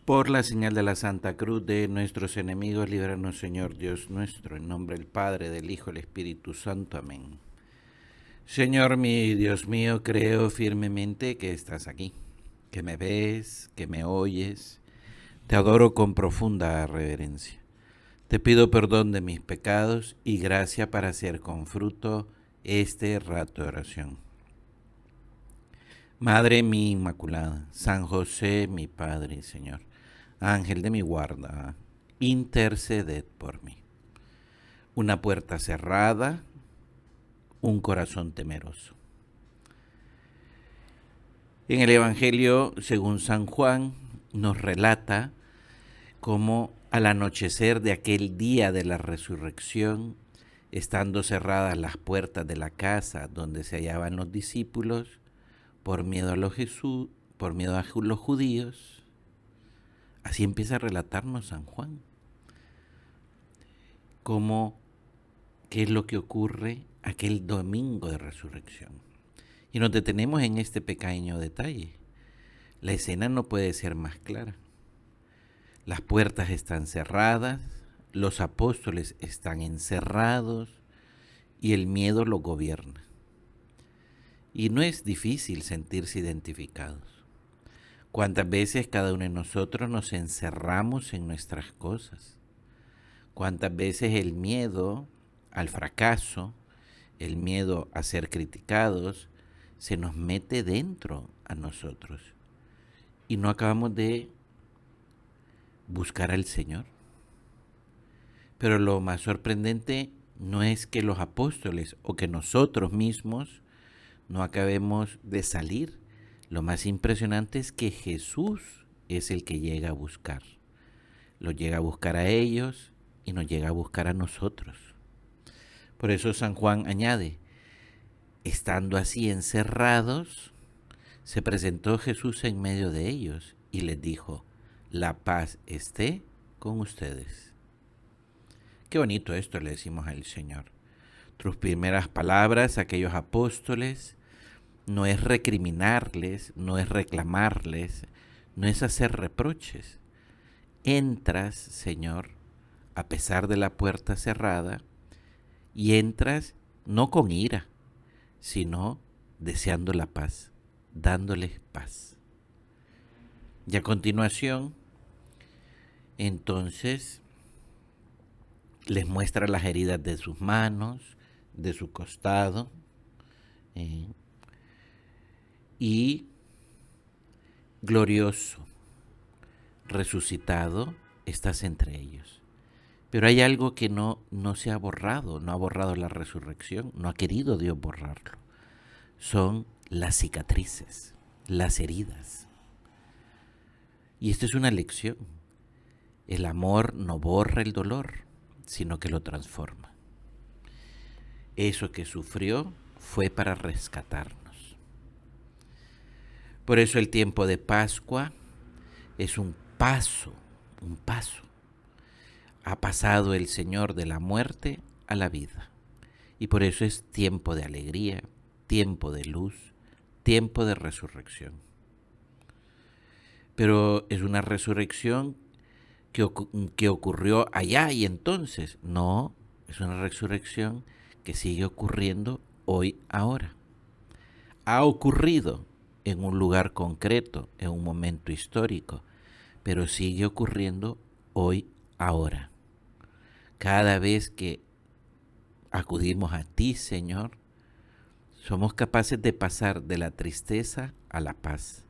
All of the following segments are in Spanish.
Por la señal de la Santa Cruz de nuestros enemigos, líbranos, Señor Dios nuestro, en nombre del Padre, del Hijo y del Espíritu Santo. Amén. Señor mi Dios mío, creo firmemente que estás aquí, que me ves, que me oyes. Te adoro con profunda reverencia. Te pido perdón de mis pecados y gracia para hacer con fruto este rato de oración. Madre mi Inmaculada, San José mi Padre y Señor, Ángel de mi guarda, interceded por mí. Una puerta cerrada, un corazón temeroso. En el Evangelio, según San Juan, nos relata cómo al anochecer de aquel día de la resurrección, estando cerradas las puertas de la casa donde se hallaban los discípulos, por miedo a los judíos, así empieza a relatarnos San Juan, cómo qué es lo que ocurre aquel domingo de resurrección. Y nos detenemos en este pequeño detalle. La escena no puede ser más clara. Las puertas están cerradas, los apóstoles están encerrados y el miedo los gobierna. Y no es difícil sentirse identificados. ¿Cuántas veces cada uno de nosotros nos encerramos en nuestras cosas? ¿Cuántas veces el miedo al fracaso, el miedo a ser criticados, se nos mete dentro a nosotros y no acabamos de buscar al Señor? Pero lo más sorprendente no es que los apóstoles o que nosotros mismos no acabemos de salir. Lo más impresionante es que Jesús es el que llega a buscar. Los llega a buscar a ellos y nos llega a buscar a nosotros. Por eso San Juan añade, estando así encerrados, se presentó Jesús en medio de ellos y les dijo, la paz esté con ustedes. Qué bonito esto le decimos al Señor. Tus primeras palabras a aquellos apóstoles no es recriminarles, no es reclamarles, no es hacer reproches. Entras, Señor, a pesar de la puerta cerrada, y entras no con ira, sino deseando la paz, dándoles paz. Y a continuación, entonces, les muestra las heridas de sus manos, de su costado, y glorioso, resucitado, estás entre ellos. Pero hay algo que no se ha borrado, no ha borrado la resurrección, no ha querido Dios borrarlo. Son las cicatrices, las heridas. Y esta es una lección. El amor no borra el dolor, sino que lo transforma. Eso que sufrió fue para rescatarnos. Por eso el tiempo de Pascua es un paso. Ha pasado el Señor de la muerte a la vida. Y por eso es tiempo de alegría, tiempo de luz, tiempo de resurrección. Pero es una resurrección que ocurrió allá y entonces. No, es una resurrección que sigue ocurriendo hoy, ahora. Ha ocurrido en un lugar concreto, en un momento histórico, pero sigue ocurriendo hoy, ahora. Cada vez que acudimos a ti, Señor, somos capaces de pasar de la tristeza a la paz.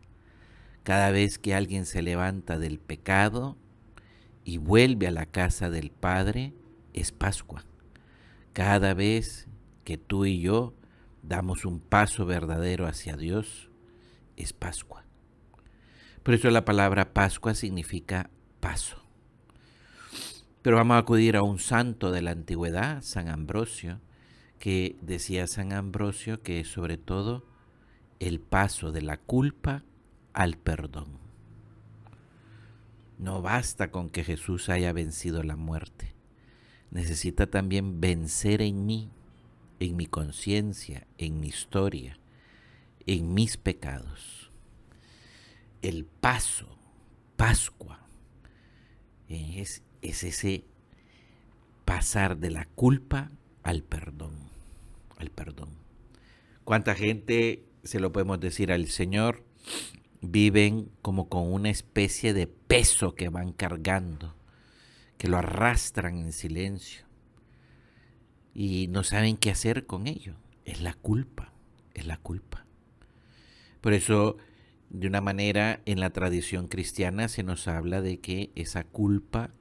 Cada vez que alguien se levanta del pecado y vuelve a la casa del Padre, es Pascua. Cada vez que tú y yo damos un paso verdadero hacia Dios, es Pascua. Por eso la palabra Pascua significa paso. Pero vamos a acudir a un santo de la antigüedad, San Ambrosio, que decía San Ambrosio que es sobre todo el paso de la culpa al perdón. No basta con que Jesús haya vencido la muerte. Necesita también vencer en mí, en mi conciencia, en mi historia, en mis pecados. El paso, Pascua, Es ese pasar de la culpa al perdón, al perdón. ¿Cuánta gente, se lo podemos decir al Señor, viven como con una especie de peso que van cargando, que lo arrastran en silencio y no saben qué hacer con ello? Es la culpa, es la culpa. Por eso, de una manera, en la tradición cristiana se nos habla de que esa culpa,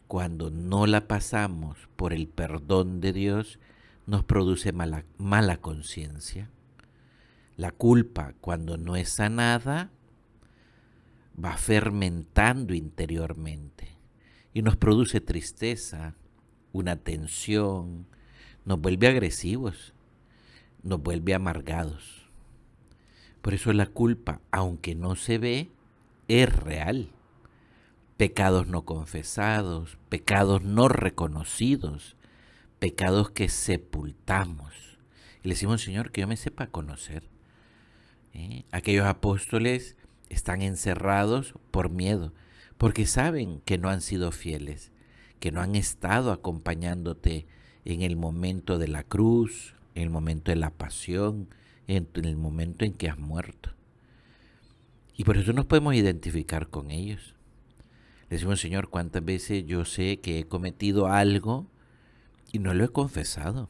cuando no la pasamos por el perdón de Dios, nos produce mala conciencia. La culpa, cuando no es sanada, va fermentando interiormente y nos produce tristeza, una tensión, nos vuelve agresivos, nos vuelve amargados. Por eso la culpa, aunque no se ve, es real. Pecados no confesados, pecados no reconocidos, pecados que sepultamos. Y le decimos, Señor, que yo me sepa conocer. Aquellos apóstoles están encerrados por miedo, porque saben que no han sido fieles, que no han estado acompañándote en el momento de la cruz, en el momento de la pasión, en el momento en que has muerto. Y por eso nos podemos identificar con ellos. Le decimos, Señor, ¿cuántas veces yo sé que he cometido algo y no lo he confesado?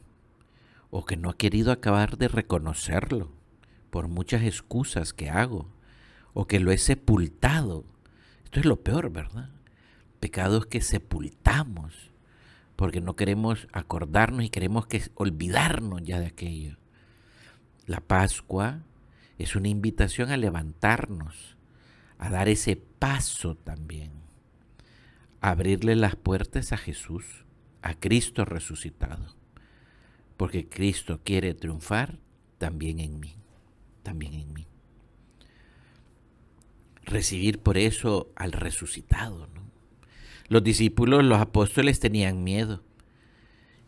O que no he querido acabar de reconocerlo por muchas excusas que hago, o que lo he sepultado. Esto es lo peor, ¿verdad? Pecados que sepultamos porque no queremos acordarnos y queremos olvidarnos ya de aquello. La Pascua es una invitación a levantarnos, a dar ese paso también, a abrirle las puertas a Jesús, a Cristo resucitado, porque Cristo quiere triunfar también en mí, también en mí. Recibir por eso al resucitado, ¿no? Los discípulos, los apóstoles tenían miedo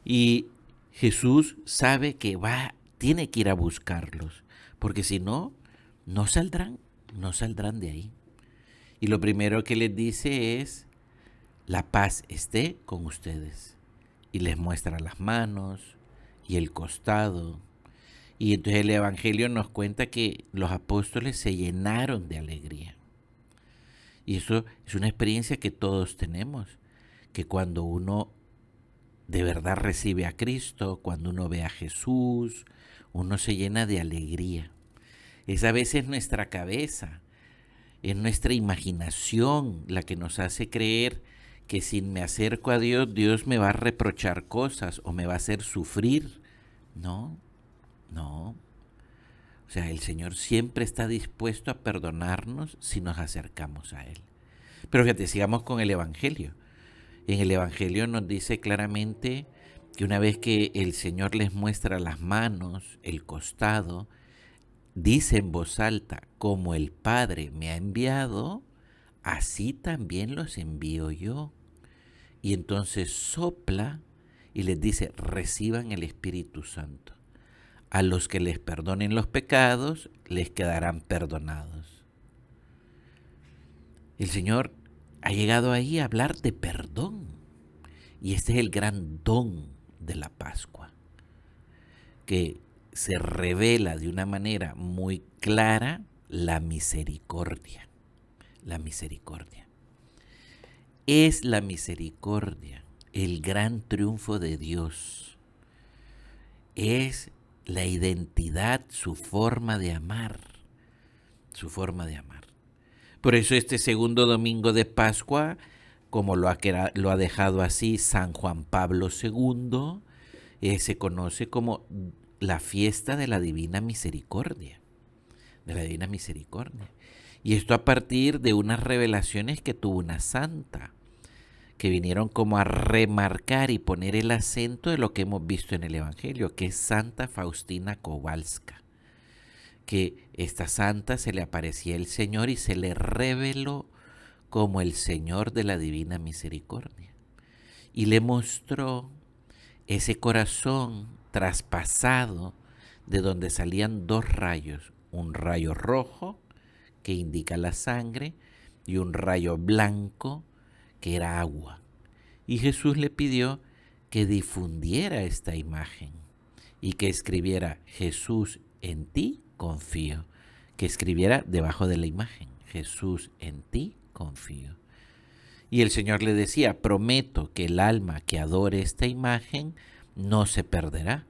y Jesús sabe que tiene que ir a buscarlos, porque si no, no saldrán de ahí. Y lo primero que les dice es, la paz esté con ustedes. Y les muestra las manos y el costado. Y entonces el Evangelio nos cuenta que los apóstoles se llenaron de alegría. Y eso es una experiencia que todos tenemos, que cuando uno de verdad recibe a Cristo, cuando uno ve a Jesús, uno se llena de alegría. Es a veces nuestra cabeza, es nuestra imaginación la que nos hace creer que si me acerco a Dios, Dios me va a reprochar cosas o me va a hacer sufrir. No, no. O sea, el Señor siempre está dispuesto a perdonarnos si nos acercamos a Él. Pero fíjate, sigamos con el Evangelio. En el Evangelio nos dice claramente que una vez que el Señor les muestra las manos, el costado, dice en voz alta, como el Padre me ha enviado, así también los envío yo. Y entonces sopla y les dice, reciban el Espíritu Santo. A los que les perdonen los pecados, les quedarán perdonados. El Señor ha llegado ahí a hablar de perdón. Y este es el gran don de la Pascua, que se revela de una manera muy clara la misericordia. La misericordia. Es la misericordia el gran triunfo de Dios. Es la identidad, su forma de amar. Su forma de amar. Por eso este segundo domingo de Pascua, como lo ha dejado así San Juan Pablo II, se conoce como la fiesta de la Divina Misericordia. De la Divina Misericordia. Y esto a partir de unas revelaciones que tuvo una santa, que vinieron como a remarcar y poner el acento de lo que hemos visto en el Evangelio, que es Santa Faustina Kowalska. Que esta santa se le aparecía el Señor y se le reveló como el Señor de la Divina Misericordia. Y le mostró ese corazón traspasado de donde salían dos rayos, un rayo rojo que indica la sangre y un rayo blanco que era agua. Y Jesús le pidió que difundiera esta imagen y que escribiera: Jesús, en ti confío. Que escribiera debajo de la imagen: Jesús, en ti confío. Y el Señor le decía: prometo que el alma que adore esta imagen no se perderá.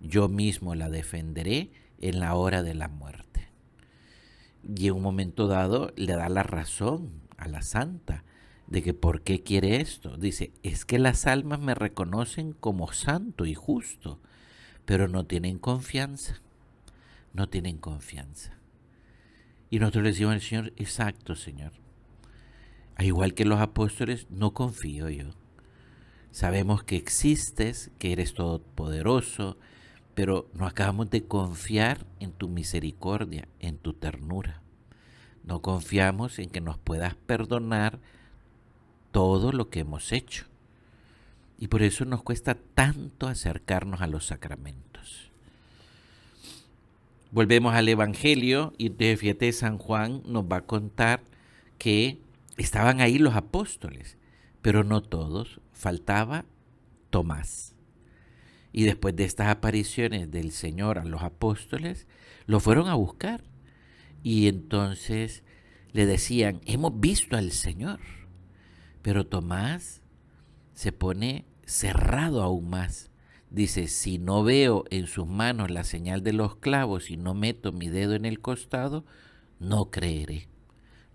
Yo mismo la defenderé en la hora de la muerte. Y en un momento dado le da la razón a la santa de que por qué quiere esto. Dice: es que las almas me reconocen como santo y justo, pero no tienen confianza. No tienen confianza. Y nosotros le decimos al Señor: exacto, Señor. Al igual que los apóstoles, no confío yo. Sabemos que existes, que eres todopoderoso, pero no acabamos de confiar en tu misericordia, en tu ternura. No confiamos en que nos puedas perdonar todo lo que hemos hecho. Y por eso nos cuesta tanto acercarnos a los sacramentos. Volvemos al Evangelio y entonces fíjate, San Juan nos va a contar que estaban ahí los apóstoles, pero no todos, faltaba Tomás. Y después de estas apariciones del Señor a los apóstoles, lo fueron a buscar. Y entonces le decían: hemos visto al Señor. Pero Tomás se pone cerrado aún más. Dice: si no veo en sus manos la señal de los clavos y no meto mi dedo en el costado, no creeré.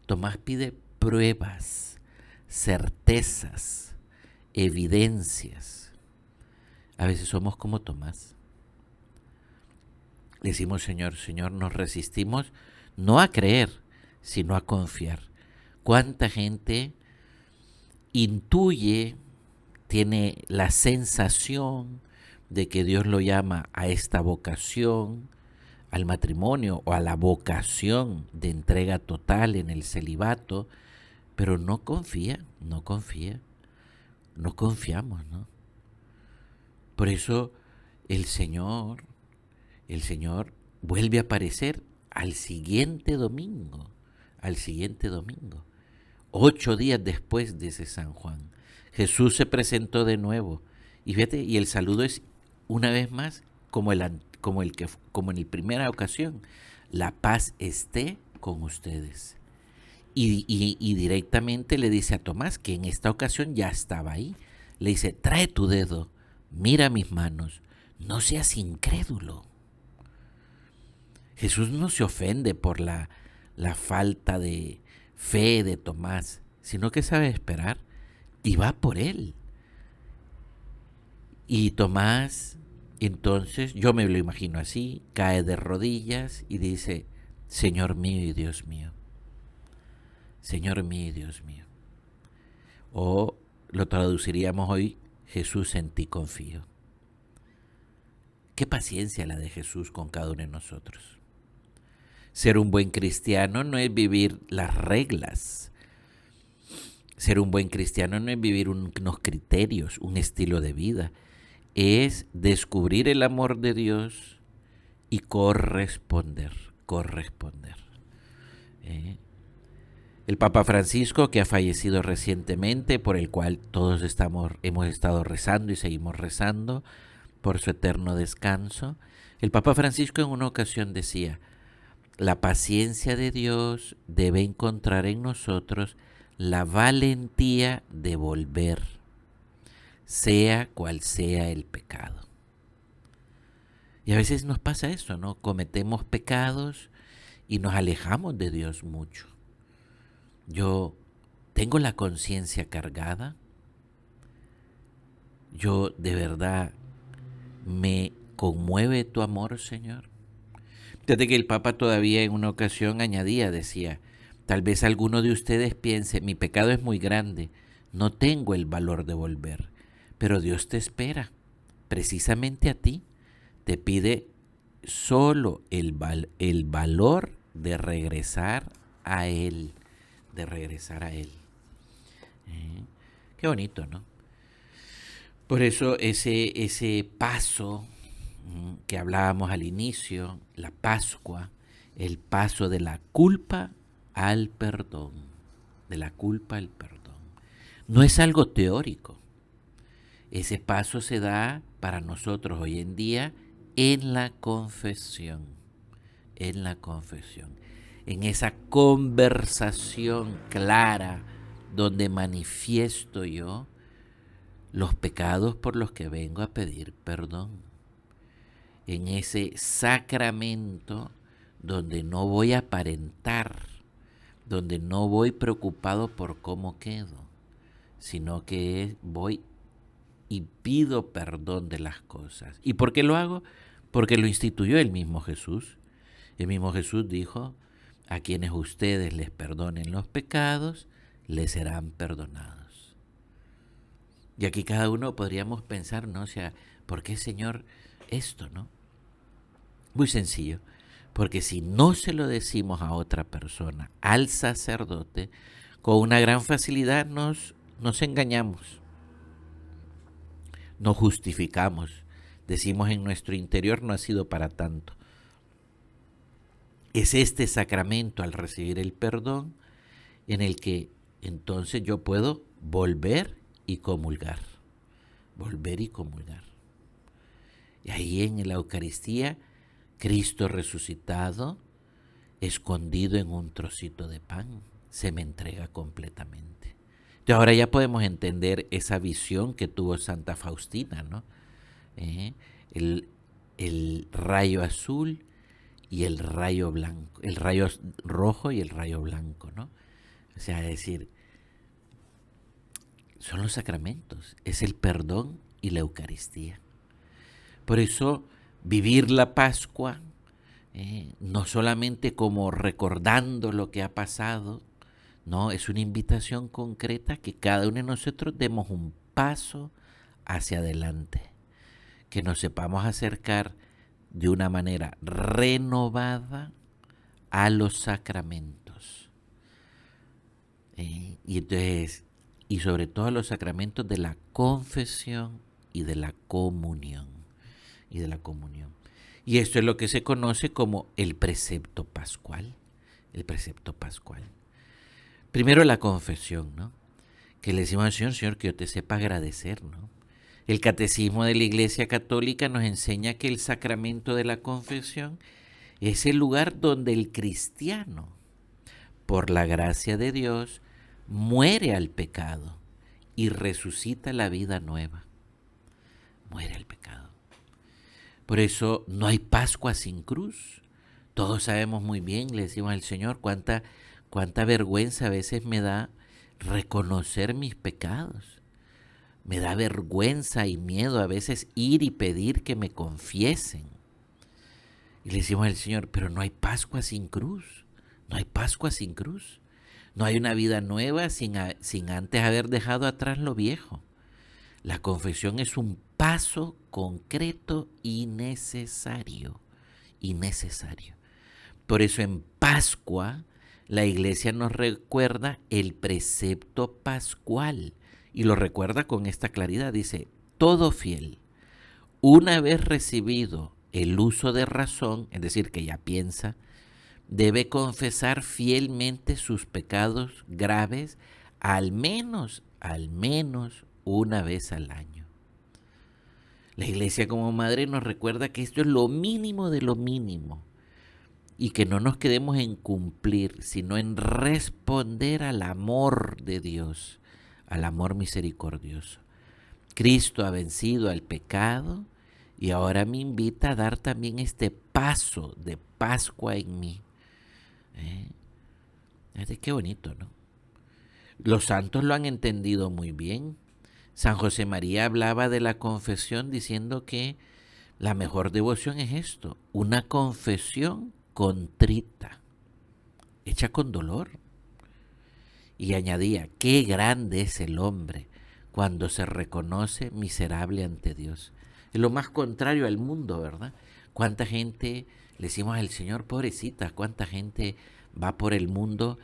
Tomás pide pruebas, certezas, evidencias. A veces somos como Tomás. Le decimos: Señor, Señor, nos resistimos no a creer, sino a confiar. ¿Cuánta gente intuye, tiene la sensación de que Dios lo llama a esta vocación, al matrimonio o a la vocación de entrega total en el celibato, pero no confía, no confiamos, ¿no? Por eso el Señor vuelve a aparecer al siguiente domingo, 8 días después de ese San Juan. Jesús se presentó de nuevo y fíjate, y el saludo es una vez más como en la primera ocasión: la paz esté con ustedes. Y directamente le dice a Tomás, que en esta ocasión ya estaba ahí, le dice: trae tu dedo, mira mis manos, no seas incrédulo. Jesús no se ofende por la falta de fe de Tomás, sino que sabe esperar y va por él. Y Tomás, entonces, yo me lo imagino así, cae de rodillas y dice: Señor mío y Dios mío. Señor mío y Dios mío. O lo traduciríamos hoy: Jesús, en ti confío. Qué paciencia la de Jesús con cada uno de nosotros. Ser un buen cristiano no es vivir las reglas. Ser un buen cristiano no es vivir unos criterios, un estilo de vida. Es descubrir el amor de Dios y corresponder. El Papa Francisco, que ha fallecido recientemente, por el cual todos hemos estado rezando y seguimos rezando por su eterno descanso, el Papa Francisco en una ocasión decía: la paciencia de Dios debe encontrar en nosotros la valentía de volver, sea cual sea el pecado. Y a veces nos pasa eso, ¿no? Cometemos pecados y nos alejamos de Dios mucho. Yo tengo la conciencia cargada. Yo de verdad me conmueve tu amor, Señor. Fíjate que el Papa todavía en una ocasión añadía, decía: tal vez alguno de ustedes piense: mi pecado es muy grande, no tengo el valor de volver. Pero Dios te espera, precisamente a ti. Te pide solo el valor de regresar a Él. Qué bonito, ¿no? Por eso ese paso que hablábamos al inicio, la Pascua, el paso de la culpa al perdón, No es algo teórico. Ese paso se da para nosotros hoy en día en la confesión, en esa conversación clara donde manifiesto yo los pecados por los que vengo a pedir perdón, en ese sacramento donde no voy a aparentar, donde no voy preocupado por cómo quedo, sino que voy y pido perdón de las cosas. ¿Y por qué lo hago? Porque lo instituyó el mismo Jesús. El mismo Jesús dijo: a quienes ustedes les perdonen los pecados, les serán perdonados. Y aquí cada uno podríamos pensar, ¿no? O sea, ¿por qué, Señor, esto, no? Muy sencillo. Porque si no se lo decimos a otra persona, al sacerdote, con una gran facilidad nos engañamos, nos justificamos, decimos en nuestro interior: no ha sido para tanto. Es este sacramento, al recibir el perdón, en el que entonces yo puedo volver y comulgar. Volver y comulgar. Y ahí en la Eucaristía, Cristo resucitado, escondido en un trocito de pan, se me entrega completamente. Y ahora ya podemos entender esa visión que tuvo Santa Faustina, ¿no? El rayo azul y el rayo blanco, el rayo rojo y el rayo blanco, ¿no? O sea, es decir, son los sacramentos, es el perdón y la Eucaristía. Por eso vivir la Pascua, no solamente como recordando lo que ha pasado, no, es una invitación concreta que cada uno de nosotros demos un paso hacia adelante, que nos sepamos acercar de una manera renovada a los sacramentos. Y entonces, y sobre todo a los sacramentos de la confesión y de la comunión. Y esto es lo que se conoce como el precepto pascual. El precepto pascual. Primero la confesión, ¿no? Que le decimos al Señor: Señor, que yo te sepa agradecer, ¿no? El catecismo de la Iglesia Católica nos enseña que el sacramento de la confesión es el lugar donde el cristiano, por la gracia de Dios, muere al pecado y resucita la vida nueva. Muere al pecado. Por eso no hay Pascua sin cruz. Todos sabemos muy bien, le decimos al Señor, cuánta vergüenza a veces me da reconocer mis pecados. Me da vergüenza y miedo a veces ir y pedir que me confiesen. Y le decimos al Señor: pero no hay Pascua sin cruz. No hay Pascua sin cruz. No hay una vida nueva sin antes haber dejado atrás lo viejo. La confesión es un paso concreto y necesario. Por eso en Pascua la Iglesia nos recuerda el precepto pascual. Y lo recuerda con esta claridad. Dice: todo fiel, una vez recibido el uso de razón, es decir, que ya piensa, debe confesar fielmente sus pecados graves al menos una vez al año. La Iglesia como madre nos recuerda que esto es lo mínimo de lo mínimo y que no nos quedemos en cumplir, sino en responder al amor de Dios, al amor misericordioso. Cristo ha vencido al pecado y ahora me invita a dar también este paso de Pascua en mí. Qué bonito, ¿no? Los santos lo han entendido muy bien. San José María hablaba de la confesión diciendo que la mejor devoción es esto: una confesión contrita, hecha con dolor. Y añadía: qué grande es el hombre cuando se reconoce miserable ante Dios. Es lo más contrario al mundo, ¿verdad? Cuánta gente, le decimos al Señor, pobrecita, cuánta gente va por el mundo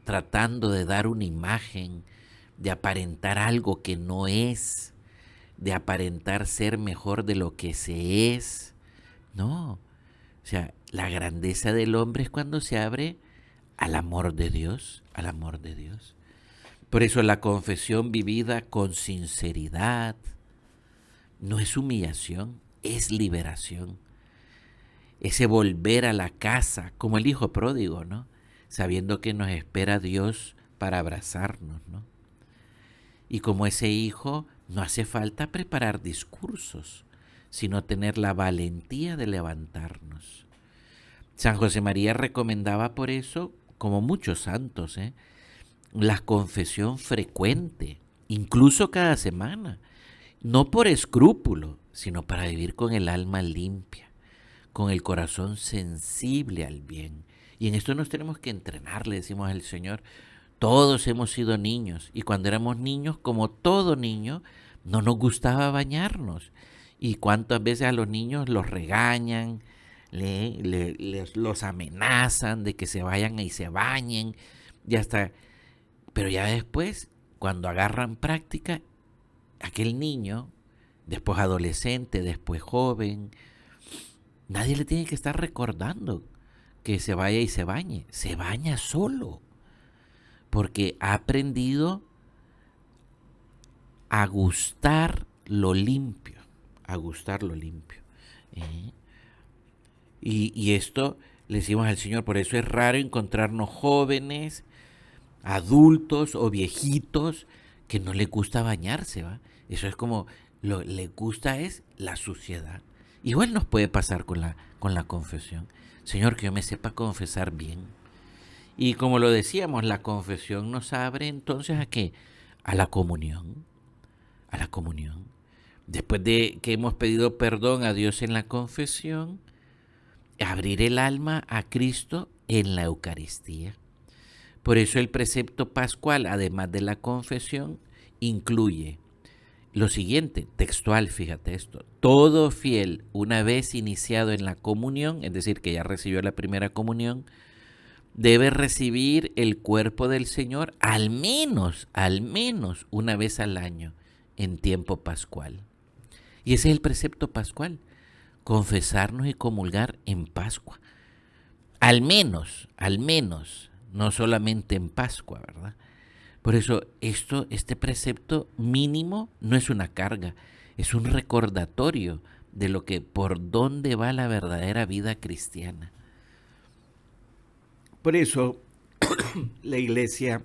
tratando de dar una imagen, de aparentar algo que no es, de aparentar ser mejor de lo que se es. No, o sea, la grandeza del hombre es cuando se abre al amor de Dios, al amor de Dios. Por eso la confesión vivida con sinceridad no es humillación, es liberación. Ese volver a la casa, como el hijo pródigo, ¿no? Sabiendo que nos espera Dios para abrazarnos, ¿no? Y como ese hijo, no hace falta preparar discursos, sino tener la valentía de levantarnos. San José María recomendaba por eso, como muchos santos, la confesión frecuente, incluso cada semana, no por escrúpulo, sino para vivir con el alma limpia, con el corazón sensible al bien. Y en esto nos tenemos que entrenar, le decimos al Señor. Todos hemos sido niños y cuando éramos niños, como todo niño, no nos gustaba bañarnos. Y cuántas veces a los niños los regañan, los amenazan de que se vayan y se bañen, y hasta, pero ya después, cuando agarran práctica, aquel niño, después adolescente, después joven, nadie le tiene que estar recordando que se vaya y se bañe. Se baña solo, porque ha aprendido a gustar lo limpio, a gustar lo limpio. Y esto le decimos al Señor, por eso es raro encontrarnos jóvenes, adultos o viejitos que no les gusta bañarse, ¿va? Eso es como, le gusta es la suciedad. Igual nos puede pasar con la confesión. Señor, que yo me sepa confesar bien. Y como lo decíamos, la confesión nos abre entonces ¿a qué? A la comunión. A la comunión. Después de que hemos pedido perdón a Dios en la confesión, abrir el alma a Cristo en la Eucaristía. Por eso el precepto pascual, además de la confesión, incluye lo siguiente, textual, fíjate esto: todo fiel, una vez iniciado en la comunión, es decir, que ya recibió la primera comunión, debe recibir el cuerpo del Señor al menos una vez al año en tiempo pascual. Y ese es el precepto pascual, confesarnos y comulgar en Pascua. Al menos, no solamente en Pascua, ¿verdad? Por eso este precepto mínimo no es una carga, es un recordatorio de lo que, por dónde va la verdadera vida cristiana. Por eso la iglesia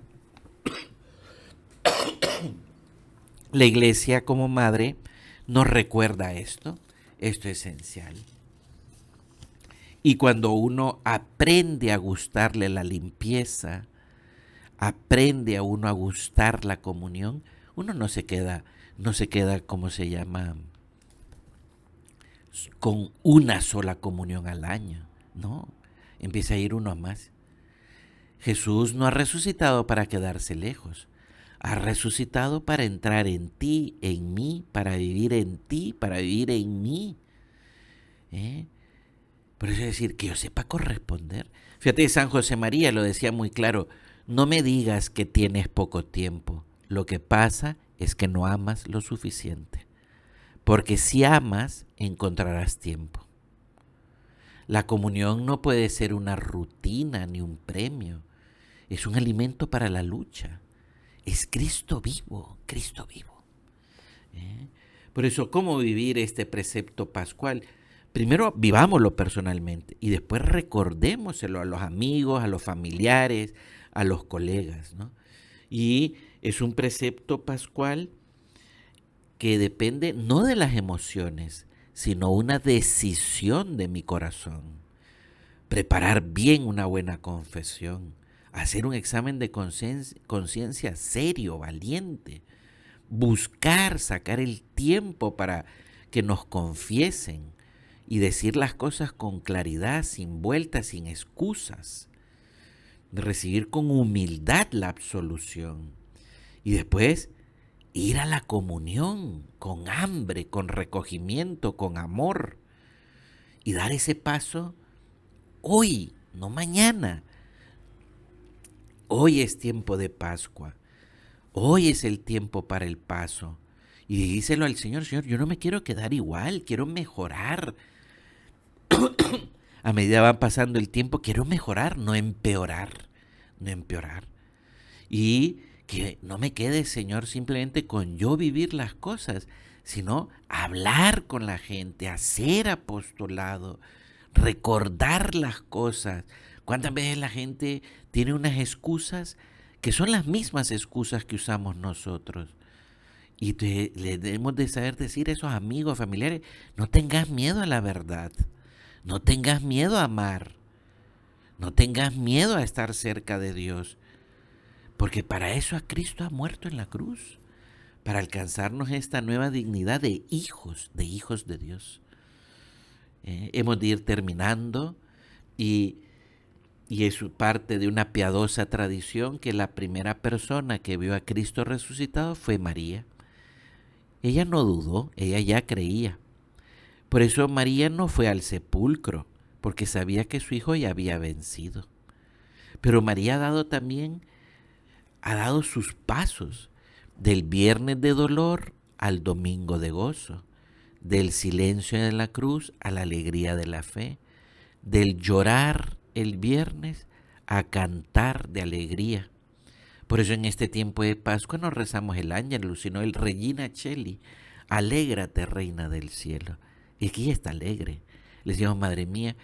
como madre nos recuerda esto es esencial. Y cuando uno aprende a gustarle la limpieza, aprende a uno a gustar la comunión, uno no se queda, ¿cómo se llama?, con una sola comunión al año. No, empieza a ir uno a más. Jesús no ha resucitado para quedarse lejos. Ha resucitado para entrar en ti, en mí, para vivir en ti, para vivir en mí. Por eso es decir, que yo sepa corresponder. Fíjate, San José María lo decía muy claro: no me digas que tienes poco tiempo. Lo que pasa es que no amas lo suficiente. Porque si amas, encontrarás tiempo. La comunión no puede ser una rutina ni un premio. Es un alimento para la lucha. Es Cristo vivo, Cristo vivo. Por eso, ¿cómo vivir este precepto pascual? Primero, vivámoslo personalmente y después recordémoselo a los amigos, a los familiares, a los colegas, ¿no? Y es un precepto pascual que depende no de las emociones, sino una decisión de mi corazón. Preparar bien una buena confesión, hacer un examen de conciencia serio, valiente, buscar sacar el tiempo para que nos confiesen y decir las cosas con claridad, sin vueltas, sin excusas, recibir con humildad la absolución y después ir a la comunión con hambre, con recogimiento, con amor y dar ese paso hoy, no mañana. Hoy es tiempo de Pascua. Hoy es el tiempo para el paso. Y díselo al Señor: Señor, yo no me quiero quedar igual, quiero mejorar. A medida va pasando el tiempo, quiero mejorar, no empeorar. No empeorar. Y Que no me quede, Señor, simplemente con yo vivir las cosas, sino hablar con la gente, hacer apostolado, recordar las cosas. ¿Cuántas veces la gente tiene unas excusas que son las mismas excusas que usamos nosotros? Y le debemos de saber decir a esos amigos, familiares, no tengas miedo a la verdad, no tengas miedo a amar, no tengas miedo a estar cerca de Dios, porque para eso a Cristo ha muerto en la cruz, para alcanzarnos esta nueva dignidad de hijos de Dios. Hemos de ir terminando y es parte de una piadosa tradición que la primera persona que vio a Cristo resucitado fue María. Ella no dudó, ella ya creía. Por eso María no fue al sepulcro, porque sabía que su hijo ya había vencido. Pero María ha dado sus pasos del viernes de dolor al domingo de gozo, del silencio de la cruz a la alegría de la fe, del llorar el viernes a cantar de alegría. Por eso en este tiempo de Pascua no rezamos el Ángelus, sino el Regina Cheli. Alégrate, Reina del Cielo. Y aquí ella está alegre. Le decimos, Madre mía,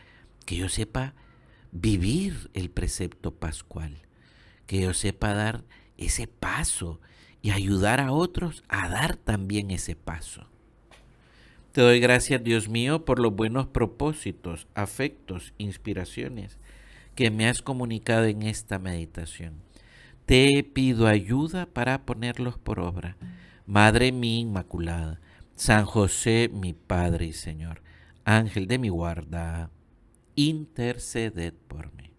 que yo sepa vivir el precepto pascual, que yo sepa dar ese paso y ayudar a otros a dar también ese paso. Te doy gracias, Dios mío, por los buenos propósitos, afectos, inspiraciones que me has comunicado en esta meditación. Te pido ayuda para ponerlos por obra. Madre mía Inmaculada, San José, mi Padre y Señor, Ángel de mi guarda, interceded por mí.